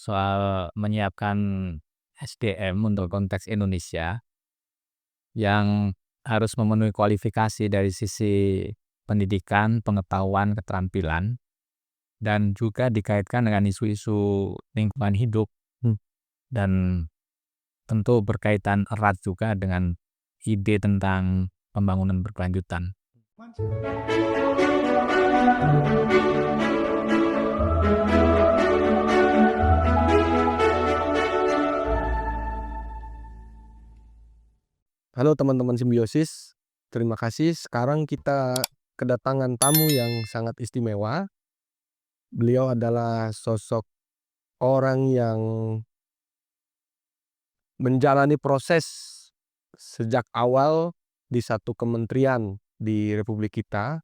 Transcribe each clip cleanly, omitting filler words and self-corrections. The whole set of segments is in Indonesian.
soal menyiapkan SDM untuk konteks Indonesia yang harus memenuhi kualifikasi dari sisi pendidikan, pengetahuan, keterampilan, dan juga dikaitkan dengan isu-isu lingkungan hidup. Dan tentu berkaitan erat juga dengan ide tentang pembangunan berkelanjutan. Halo teman-teman Simbiosis, terima kasih. Sekarang kita kedatangan tamu yang sangat istimewa. Beliau adalah sosok orang yang menjalani proses sejak awal di satu kementerian di Republik kita.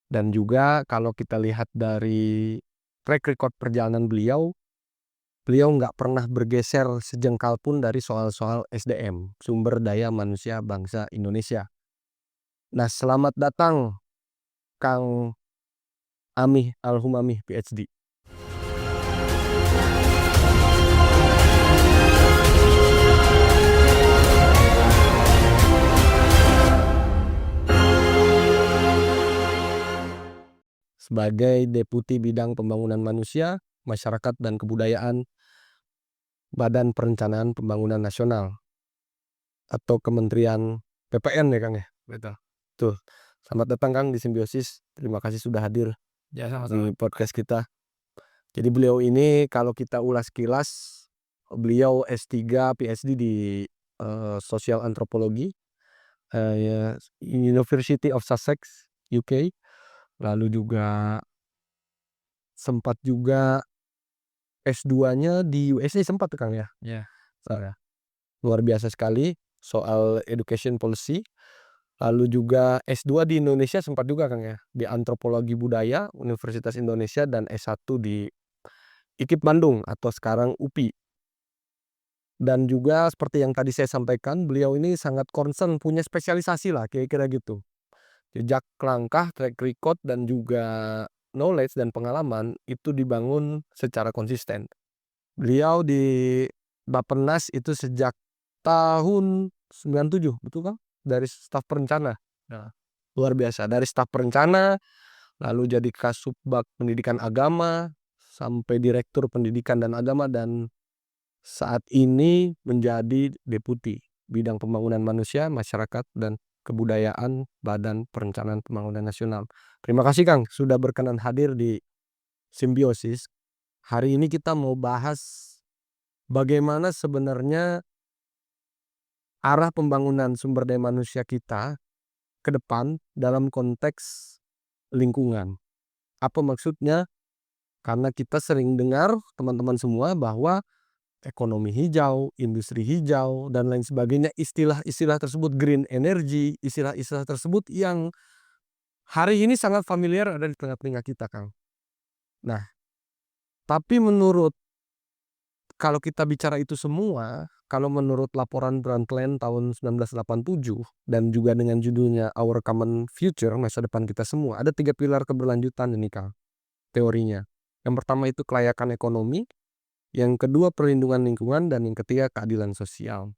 Dan juga kalau kita lihat dari track record perjalanan beliau nggak pernah bergeser sejengkal pun dari soal-soal SDM, sumber daya manusia bangsa Indonesia. Nah, selamat datang Kang Amih Al-Humamih, PhD. Sebagai Deputi Bidang Pembangunan Manusia, Masyarakat dan Kebudayaan Badan Perencanaan Pembangunan Nasional atau Kementerian PPN ya Kang ya? Betul. Tuh, selamat datang Kang di Simbiosis. Terima kasih sudah hadir Ya, sama-sama. di podcast kita. Jadi beliau ini kalau kita ulas kilas, beliau S3 PhD di Sosial Antropologi, University of Sussex, UK. Lalu juga sempat juga S2-nya di USA sempat tuh Kang ya? Ya, Luar biasa sekali soal education policy. Lalu juga S2 di Indonesia sempat juga Kang ya, di Antropologi Budaya Universitas Indonesia dan S1 di IKIP Bandung atau sekarang UPI. Dan juga seperti yang tadi saya sampaikan, beliau ini sangat concern punya spesialisasi lah kira-kira gitu. Jejak langkah, track record dan juga knowledge dan pengalaman itu dibangun secara konsisten. Beliau di Bappenas itu sejak tahun 97, betul Kang? Dari staf perencana. Nah, luar biasa. Dari staf perencana, lalu jadi Kasubag Pendidikan Agama, sampai Direktur Pendidikan dan Agama, dan saat ini menjadi Deputi Bidang Pembangunan Manusia, Masyarakat, dan Kebudayaan Badan Perencanaan Pembangunan Nasional. Terima kasih Kang sudah berkenan hadir di Simbiosis. Hari ini kita mau bahas bagaimana sebenarnya arah pembangunan sumber daya manusia kita ke depan dalam konteks lingkungan. Apa maksudnya? Karena kita sering dengar teman-teman semua bahwa ekonomi hijau, industri hijau, dan lain sebagainya, istilah-istilah tersebut, green energy, istilah-istilah tersebut yang hari ini sangat familiar ada di tengah-tengah kita, Kang. Nah, tapi kalau kita bicara itu semua, kalau menurut laporan Brundtland tahun 1987 dan juga dengan judulnya Our Common Future, masa depan kita semua, ada 3 pilar keberlanjutan ini, Kang, teorinya. Yang pertama itu kelayakan ekonomi, yang kedua perlindungan lingkungan, dan yang ketiga keadilan sosial.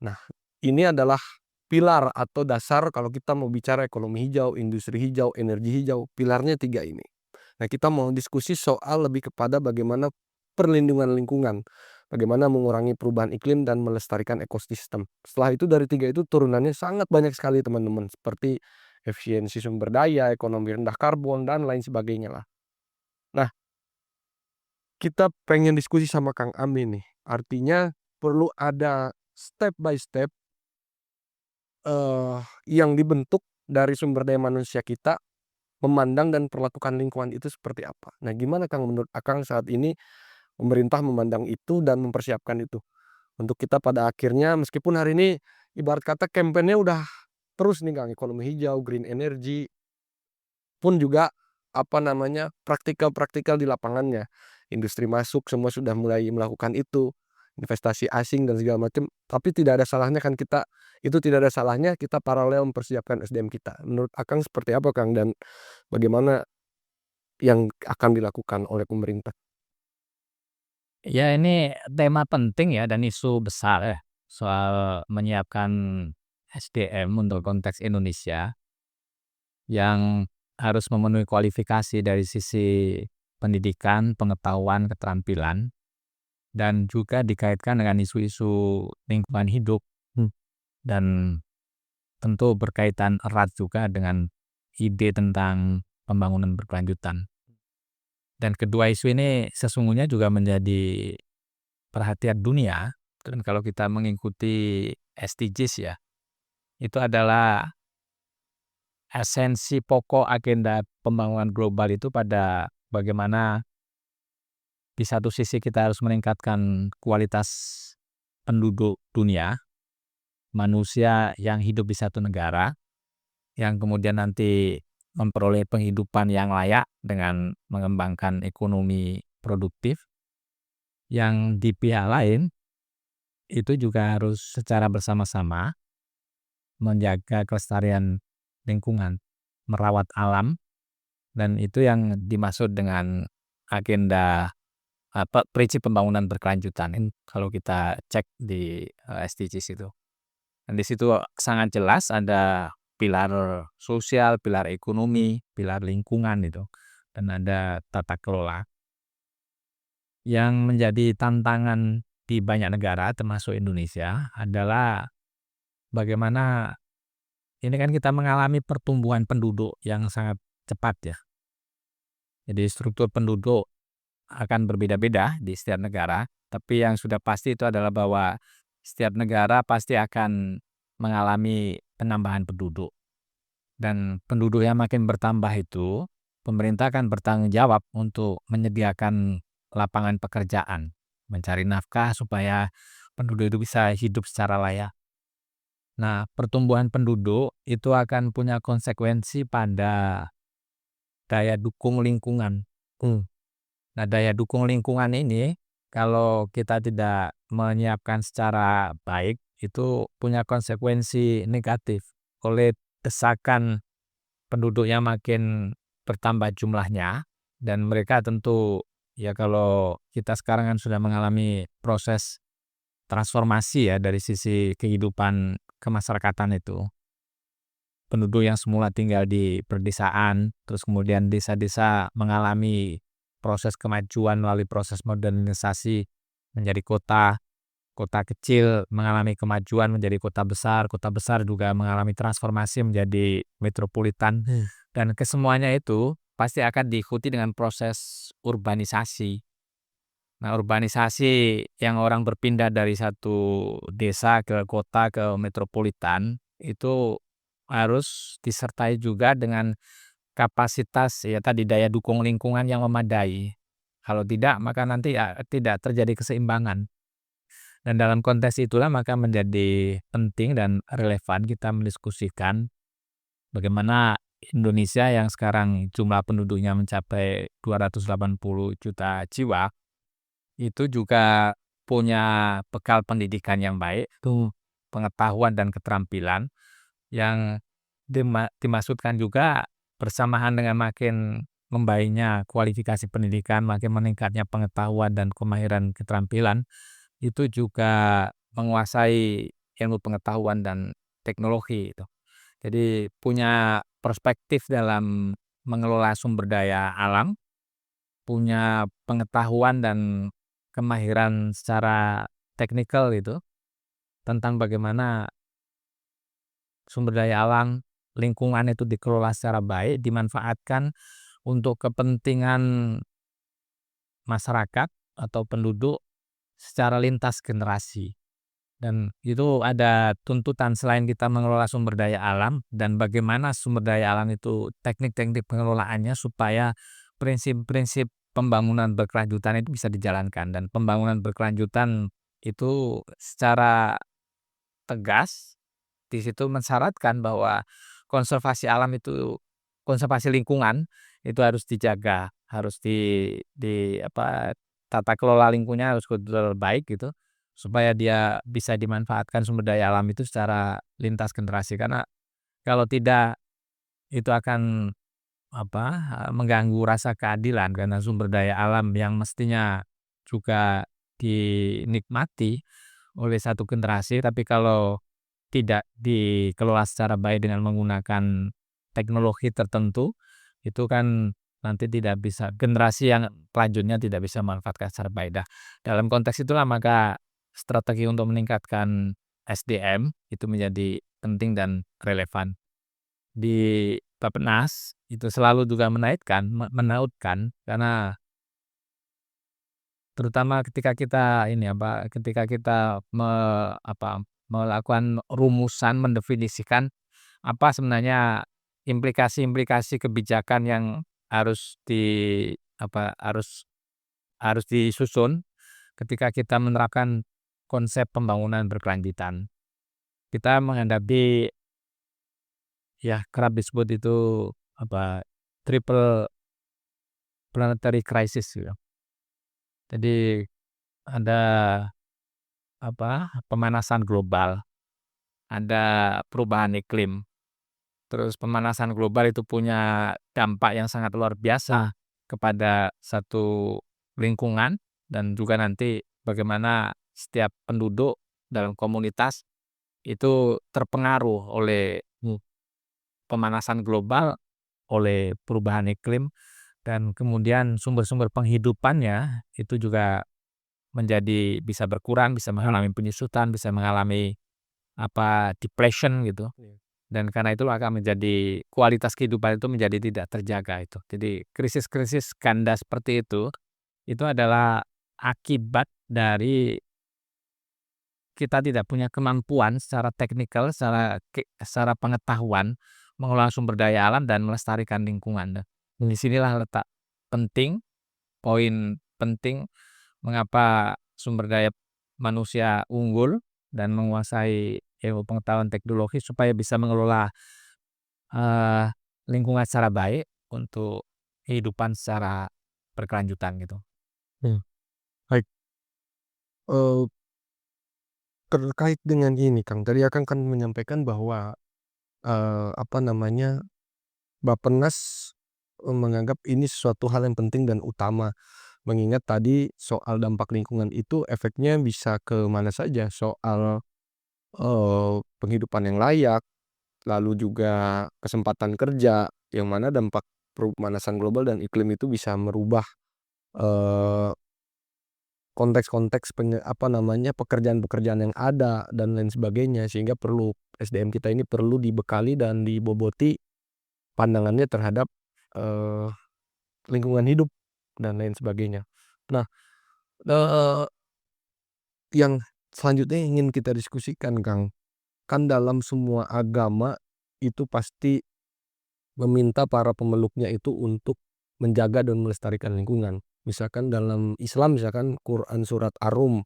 Nah, ini adalah pilar atau dasar kalau kita mau bicara ekonomi hijau, industri hijau, energi hijau, pilarnya 3 ini. Nah, kita mau diskusi soal lebih kepada bagaimana perlindungan lingkungan, bagaimana mengurangi perubahan iklim dan melestarikan ekosistem. Setelah itu dari 3 itu turunannya sangat banyak sekali teman-teman, seperti efisiensi sumber daya, ekonomi rendah karbon, dan lain sebagainya lah. Nah, kita pengen diskusi sama Kang Amin nih. Artinya perlu ada step by step yang dibentuk dari sumber daya manusia kita memandang dan perlakukan lingkungan itu seperti apa. Nah, gimana Kang menurut Akang saat ini pemerintah memandang itu dan mempersiapkan itu untuk kita pada akhirnya, meskipun hari ini ibarat kata kampanye udah terus nih Kang, ekonomi hijau, green energy, pun juga praktikal di lapangannya. Industri masuk, semua sudah mulai melakukan itu, investasi asing dan segala macam. Tapi tidak ada salahnya kan tidak ada salahnya kita paralel mempersiapkan SDM kita. Menurut Akang seperti apa Kang, dan bagaimana yang akan dilakukan oleh pemerintah? Ya ini tema penting ya dan isu besar ya, soal menyiapkan SDM untuk konteks Indonesia yang harus memenuhi kualifikasi dari sisi pendidikan, pengetahuan, keterampilan, dan juga dikaitkan dengan isu-isu lingkungan hidup, dan tentu berkaitan erat juga dengan ide tentang pembangunan berkelanjutan. Dan kedua isu ini sesungguhnya juga menjadi perhatian dunia, dan kalau kita mengikuti SDGs ya, itu adalah esensi pokok agenda pembangunan global itu pada bagaimana di satu sisi kita harus meningkatkan kualitas penduduk dunia, manusia yang hidup di satu negara, yang kemudian nanti memperoleh penghidupan yang layak dengan mengembangkan ekonomi produktif, yang di pihak lain itu juga harus secara bersama-sama menjaga kelestarian lingkungan, merawat alam, dan itu yang dimaksud dengan agenda prinsip pembangunan berkelanjutan kalau kita cek di SDGs itu. Dan di situ sangat jelas ada pilar sosial, pilar ekonomi, pilar lingkungan itu, dan ada tata kelola. Yang menjadi tantangan di banyak negara termasuk Indonesia adalah bagaimana ini kan kita mengalami pertumbuhan penduduk yang sangat cepat ya. Jadi struktur penduduk akan berbeda-beda di setiap negara, tapi yang sudah pasti itu adalah bahwa setiap negara pasti akan mengalami penambahan penduduk. Dan penduduk yang makin bertambah itu, pemerintah akan bertanggung jawab untuk menyediakan lapangan pekerjaan, mencari nafkah supaya penduduk itu bisa hidup secara layak. Nah, pertumbuhan penduduk itu akan punya konsekuensi pada daya dukung lingkungan. Nah, daya dukung lingkungan ini kalau kita tidak menyiapkan secara baik, itu punya konsekuensi negatif. Oleh desakan penduduk yang makin bertambah jumlahnya, dan mereka tentu ya kalau kita sekarang kan sudah mengalami proses transformasi ya dari sisi kehidupan kemasyarakatan itu. Penduduk yang semula tinggal di perdesaan, terus kemudian desa-desa mengalami proses kemajuan melalui proses modernisasi menjadi kota, kota kecil mengalami kemajuan menjadi kota besar juga mengalami transformasi menjadi metropolitan, dan kesemuanya itu pasti akan diikuti dengan proses urbanisasi. Nah, urbanisasi yang orang berpindah dari satu desa ke kota ke metropolitan itu harus disertai juga dengan kapasitas ya tadi daya dukung lingkungan yang memadai. Kalau tidak maka nanti ya tidak terjadi keseimbangan. Dan dalam konteks itulah maka menjadi penting dan relevan kita mendiskusikan bagaimana Indonesia yang sekarang jumlah penduduknya mencapai 280 juta jiwa, itu juga punya bekal pendidikan yang baik, tuh pengetahuan dan keterampilan yang dimaksudkan juga bersamaan dengan makin membaiknya kualifikasi pendidikan, makin meningkatnya pengetahuan dan kemahiran keterampilan, itu juga menguasai ilmu pengetahuan dan teknologi itu. Jadi punya perspektif dalam mengelola sumber daya alam, punya pengetahuan dan kemahiran secara teknikal itu tentang bagaimana sumber daya alam, lingkungan itu dikelola secara baik, dimanfaatkan untuk kepentingan masyarakat atau penduduk secara lintas generasi. Dan itu ada tuntutan selain kita mengelola sumber daya alam dan bagaimana sumber daya alam itu teknik-teknik pengelolaannya supaya prinsip-prinsip pembangunan berkelanjutan itu bisa dijalankan, dan pembangunan berkelanjutan itu secara tegas di situ mensyaratkan bahwa konservasi alam itu konservasi lingkungan itu harus dijaga, harus tata kelola lingkungannya harus betul-betul baik gitu, supaya dia bisa dimanfaatkan sumber daya alam itu secara lintas generasi. Karena kalau tidak itu akan mengganggu rasa keadilan karena sumber daya alam yang mestinya juga dinikmati oleh satu generasi, tapi kalau tidak dikelola secara baik dengan menggunakan teknologi tertentu, itu kan nanti tidak bisa generasi yang selanjutnya tidak bisa memanfaatkan secara baik. Nah, dalam konteks itulah maka strategi untuk meningkatkan SDM itu menjadi penting dan relevan. Di Bappenas itu selalu juga menautkan karena terutama ketika kita ketika kita melakukan rumusan, mendefinisikan apa sebenarnya implikasi-implikasi kebijakan yang harus harus harus disusun ketika kita menerapkan konsep pembangunan berkelanjutan. Kita menghadapi kerap disebut itu triple planetary crisis gitu. Jadi ada pemanasan global, ada perubahan iklim. Terus pemanasan global itu punya dampak yang sangat luar biasa kepada satu lingkungan dan juga nanti bagaimana setiap penduduk dalam komunitas itu terpengaruh oleh pemanasan global, oleh perubahan iklim dan kemudian sumber-sumber penghidupannya itu juga menjadi bisa berkurang, bisa mengalami penyusutan, bisa mengalami depletion gitu. Dan karena itu akan menjadi kualitas kehidupan itu menjadi tidak terjaga itu. Jadi krisis-krisis ganda seperti itu adalah akibat dari kita tidak punya kemampuan secara teknikal, secara pengetahuan mengelola sumber daya alam dan melestarikan lingkungan. Di sinilah letak penting, poin penting mengapa sumber daya manusia unggul dan menguasai ilmu pengetahuan teknologi supaya bisa mengelola lingkungan secara baik untuk kehidupan secara berkelanjutan gitu. Baik, terkait dengan ini Kang, tadi Akang kan menyampaikan bahwa, Bappenas, menganggap ini sesuatu hal yang penting dan utama, mengingat tadi soal dampak lingkungan itu efeknya bisa ke mana saja, soal, penghidupan yang layak, lalu juga kesempatan kerja, yang mana dampak pemanasan global dan iklim itu bisa merubah, eee, konteks-konteks pekerjaan-pekerjaan yang ada dan lain sebagainya, sehingga perlu SDM kita ini perlu dibekali dan diboboti pandangannya terhadap, eee, lingkungan hidup dan lain sebagainya. Nah, eee, yang selanjutnya ingin kita diskusikan Kang, kan dalam semua agama itu pasti meminta para pemeluknya itu untuk menjaga dan melestarikan lingkungan. Misalkan dalam Islam Quran surat Ar-Rum,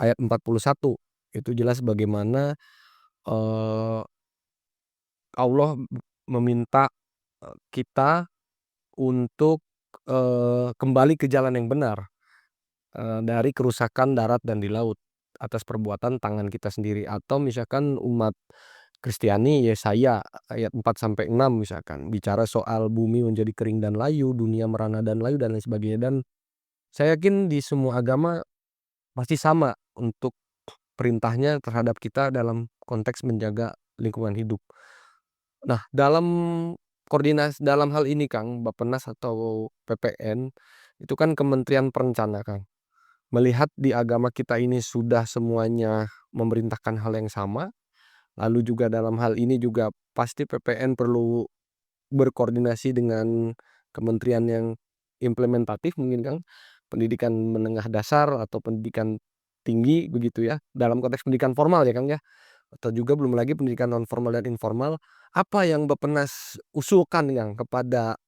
ayat 41 itu jelas bagaimana, eee, Allah meminta, kita untuk, kembali ke jalan yang benar, dari kerusakan darat dan di laut atas perbuatan tangan kita sendiri. Atau misalkan umat Kristiani Yesaya ayat 4-6 misalkan bicara soal bumi menjadi kering dan layu, dunia merana dan layu dan lain sebagainya. Dan saya yakin di semua agama pasti sama untuk perintahnya terhadap kita dalam konteks menjaga lingkungan hidup. Nah, dalam hal ini Kang, Bappenas atau PPN, itu kan Kementerian Perencana Kang. Melihat di agama kita ini sudah semuanya memerintahkan hal yang sama, lalu juga dalam hal ini juga pasti PPN perlu berkoordinasi dengan kementerian yang implementatif mungkin Kang, pendidikan menengah dasar atau pendidikan tinggi begitu ya, dalam konteks pendidikan formal ya Kang ya, atau juga belum lagi pendidikan non formal dan informal. Apa yang Bappenas usulkan Kang kepada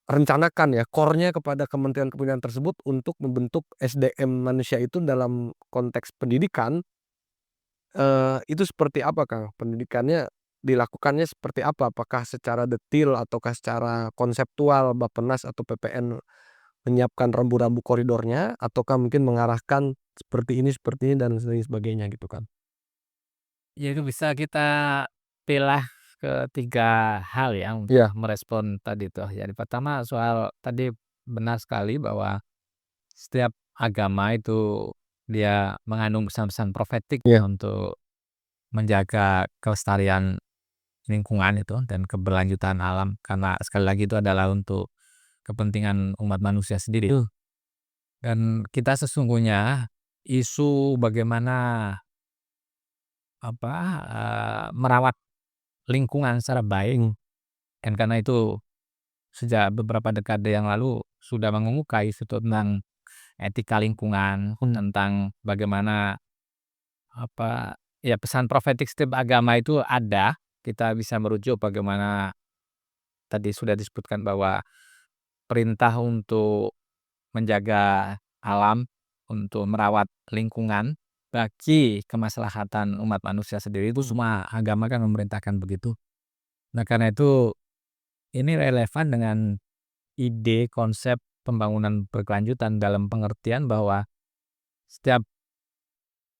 rencanakan ya, core-nya kepada kementerian-kementerian tersebut untuk membentuk SDM manusia itu dalam konteks pendidikan, itu seperti apa Kang? Pendidikannya dilakukannya seperti apa? Apakah secara detil ataukah secara konseptual Bappenas atau PPN menyiapkan rambu-rambu koridornya, ataukah mungkin mengarahkan seperti ini dan lain sebagainya gitu kan? Ya itu bisa kita pilah ke 3 hal ya untuk Iya, merespon tadi tuh. Yang pertama soal tadi benar sekali bahwa setiap agama itu dia mengandung pesan-pesan profetik Iya. untuk menjaga kelestarian lingkungan itu dan keberlanjutan alam, karena sekali lagi itu adalah untuk kepentingan umat manusia sendiri. Dan kita sesungguhnya isu bagaimana merawat lingkungan secara baik, dan karena itu sejak beberapa dekade yang lalu sudah mengemuka isu tentang etika lingkungan, tentang bagaimana pesan profetik setiap agama itu ada. Kita bisa merujuk bagaimana tadi sudah disebutkan bahwa perintah untuk menjaga alam, untuk merawat lingkungan bagi kemaslahatan umat manusia sendiri, itu semua agama kan memerintahkan begitu. Nah, karena itu ini relevan dengan ide konsep pembangunan berkelanjutan dalam pengertian bahwa setiap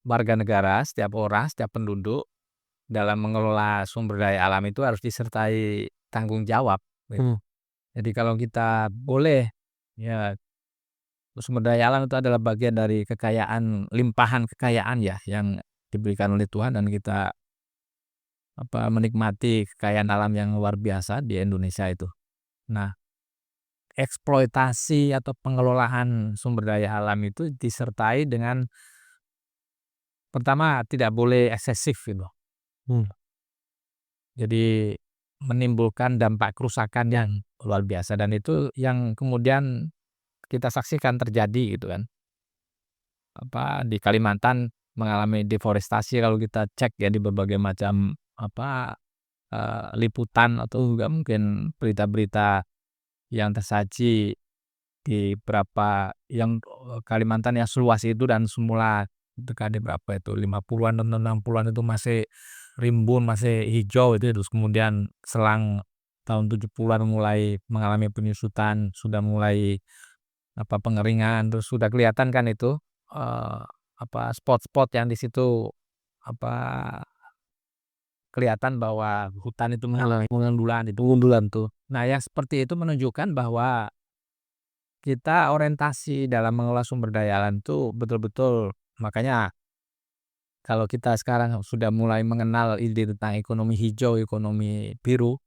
warga negara, setiap orang, setiap penduduk dalam mengelola sumber daya alam itu harus disertai tanggung jawab, gitu. Jadi kalau kita boleh, ya, sumber daya alam itu adalah bagian dari kekayaan, limpahan kekayaan ya yang diberikan oleh Tuhan, dan kita menikmati kekayaan alam yang luar biasa di Indonesia itu. Nah, eksploitasi atau pengelolaan sumber daya alam itu disertai dengan, pertama, tidak boleh eksesif gitu. Jadi menimbulkan dampak kerusakan yang luar biasa, dan itu yang kemudian kita saksikan terjadi gitu kan. Di Kalimantan mengalami deforestasi, kalau kita cek ya di berbagai macam liputan atau juga mungkin berita-berita yang tersaji di beberapa yang Kalimantan yang seluas itu, dan semula dekade berapa itu 50-an dan 60-an itu masih rimbun, masih hijau itu, terus kemudian selang tahun 70-an mulai mengalami penyusutan, sudah mulai pengeringan, terus sudah kelihatan kan itu spot-spot yang di situ kelihatan bahwa hutan itu mengalami pengundulan tuh. Nah, yang seperti itu menunjukkan bahwa kita orientasi dalam mengelola sumber daya alam itu betul-betul, makanya kalau kita sekarang sudah mulai mengenal ide tentang ekonomi hijau, ekonomi biru,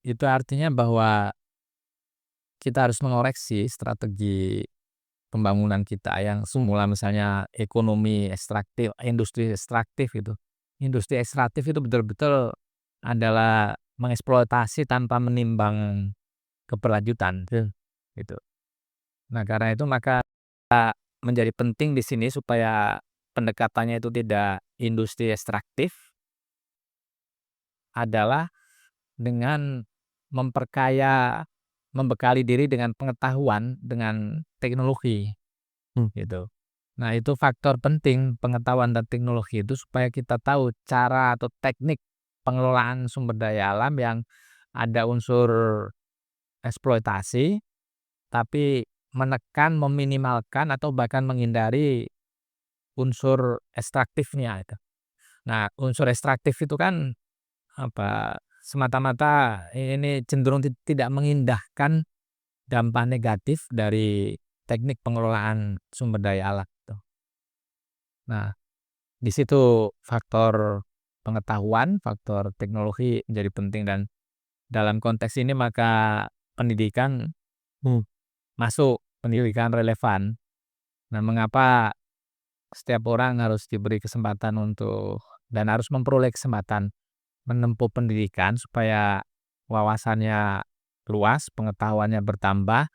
itu artinya bahwa kita harus mengoreksi strategi pembangunan kita yang semula misalnya ekonomi ekstraktif, industri ekstraktif itu. Industri ekstraktif itu betul-betul adalah mengeksploitasi tanpa menimbang keberlanjutan, gitu. Nah, karena itu maka menjadi penting di sini supaya pendekatannya itu tidak industri ekstraktif, adalah dengan memperkaya, membekali diri dengan pengetahuan, dengan teknologi, gitu. Nah, itu faktor penting, pengetahuan dan teknologi itu, supaya kita tahu cara atau teknik pengelolaan sumber daya alam yang ada unsur eksploitasi, tapi menekan, meminimalkan atau bahkan menghindari unsur ekstraktifnya itu. Nah, unsur ekstraktif itu kan semata-mata ini cenderung tidak mengindahkan dampak negatif dari teknik pengelolaan sumber daya alam itu. Nah, di situ faktor pengetahuan, faktor teknologi menjadi penting, dan dalam konteks ini maka pendidikan masuk, pendidikan relevan. Nah, mengapa setiap orang harus diberi kesempatan untuk, dan harus memperoleh kesempatan menempuh pendidikan supaya wawasannya luas, pengetahuannya bertambah,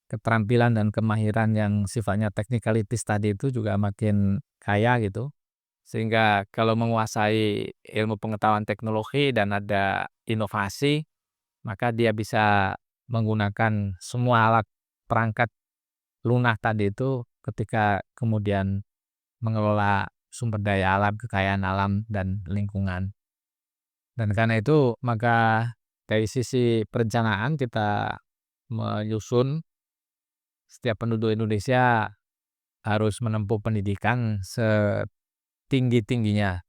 keterampilan dan kemahiran yang sifatnya teknikalitis tadi itu juga makin kaya gitu. Sehingga kalau menguasai ilmu pengetahuan teknologi dan ada inovasi, maka dia bisa menggunakan semua alat perangkat lunak tadi itu ketika kemudian mengelola sumber daya alam, kekayaan alam dan lingkungan. Dan karena itu maka dari sisi perencanaan kita menyusun setiap penduduk Indonesia harus menempuh pendidikan setinggi-tingginya.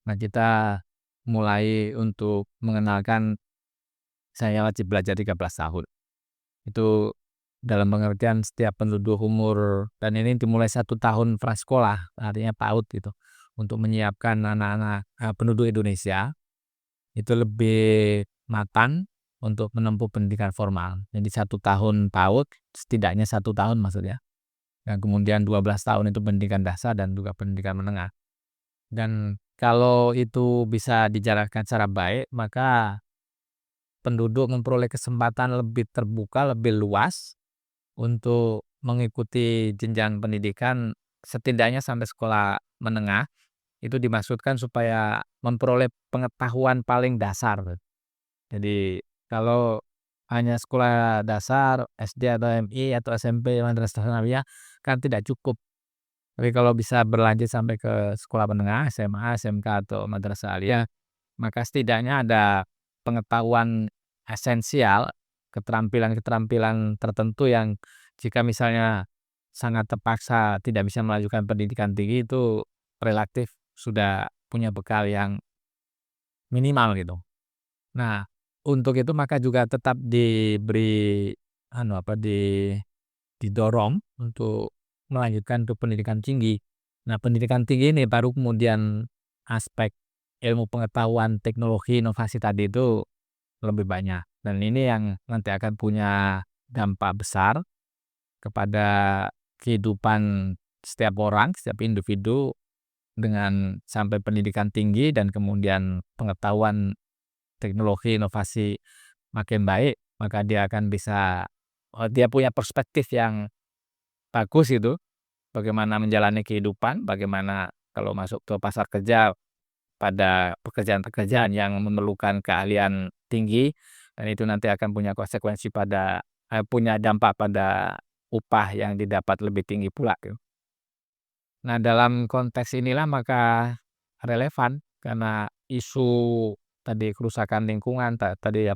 Nah, kita mulai untuk mengenalkan saya wajib belajar 13 tahun. Itu dalam pengertian setiap penduduk umur, dan ini dimulai 1 tahun prasekolah, artinya PAUD gitu, untuk menyiapkan anak-anak penduduk Indonesia itu lebih matang untuk menempuh pendidikan formal. Jadi 1 tahun PAUD, setidaknya 1 tahun maksudnya. Dan kemudian 12 tahun itu pendidikan dasar dan juga pendidikan menengah. Dan kalau itu bisa dijalankan secara baik, maka penduduk memperoleh kesempatan lebih terbuka, lebih luas untuk mengikuti jenjang pendidikan setidaknya sampai sekolah menengah. Itu dimaksudkan supaya memperoleh pengetahuan paling dasar. Jadi kalau hanya sekolah dasar, SD atau MI atau SMP, madrasah sanawiyah kan tidak cukup. Tapi kalau bisa berlanjut sampai ke sekolah menengah, SMA, SMK atau madrasah aliyah, maka setidaknya ada pengetahuan esensial, keterampilan-keterampilan tertentu yang jika misalnya sangat terpaksa tidak bisa melanjutkan pendidikan tinggi, itu relatif sudah punya bekal yang minimal gitu. Nah, untuk itu maka juga tetap diberi didorong untuk melanjutkan ke pendidikan tinggi. Nah, pendidikan tinggi ini baru kemudian aspek ilmu pengetahuan, teknologi, inovasi tadi itu lebih banyak. Dan ini yang nanti akan punya dampak besar kepada kehidupan setiap orang, setiap individu dengan sampai pendidikan tinggi dan kemudian pengetahuan, teknologi, inovasi makin baik, maka dia akan bisa dia punya perspektif yang bagus itu, bagaimana menjalani kehidupan, bagaimana kalau masuk ke pasar kerja pada pekerjaan-pekerjaan yang memerlukan keahlian tinggi, dan itu nanti akan punya konsekuensi pada punya dampak pada upah yang didapat lebih tinggi pula gitu. Nah, dalam konteks inilah maka relevan karena isu tadi kerusakan lingkungan tadi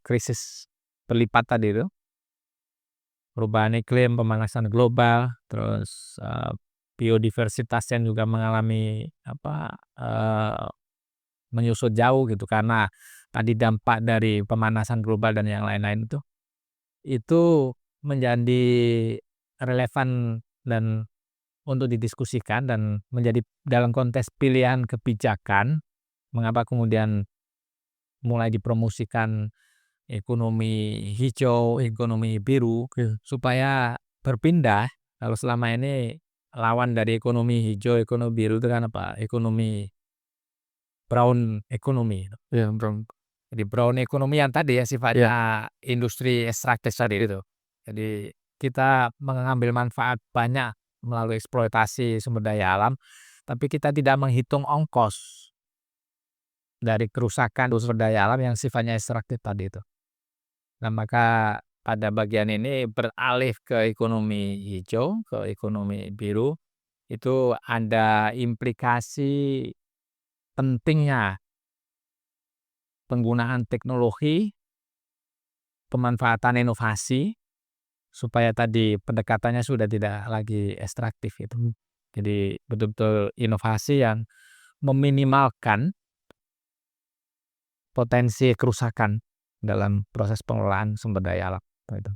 krisis berlipat tadi itu, perubahan iklim, pemanasan global, terus biodiversitas yang juga mengalami menyusut jauh gitu karena tadi dampak dari pemanasan global dan yang lain-lain itu menjadi relevan dan untuk didiskusikan dan menjadi dalam konteks pilihan kebijakan, mengapa kemudian mulai dipromosikan ekonomi hijau, ekonomi biru, supaya berpindah. Kalau selama ini lawan dari ekonomi hijau, ekonomi biru itu kan ekonomi brown ekonomi. Iya, brown. Jadi brown ekonomi yang tadi ya sifatnya industri ekstraktif tadi itu. Jadi kita mengambil manfaat banyak melalui eksploitasi sumber daya alam, tapi kita tidak menghitung ongkos dari kerusakan sumber daya alam yang sifatnya ekstraktif tadi itu. Nah, maka pada bagian ini beralih ke ekonomi hijau, ke ekonomi biru, itu ada implikasi pentingnya penggunaan teknologi, pemanfaatan inovasi, supaya tadi pendekatannya sudah tidak lagi ekstraktif gitu. Jadi betul-betul inovasi yang meminimalkan potensi kerusakan dalam proses pengelolaan sumber daya alam itu.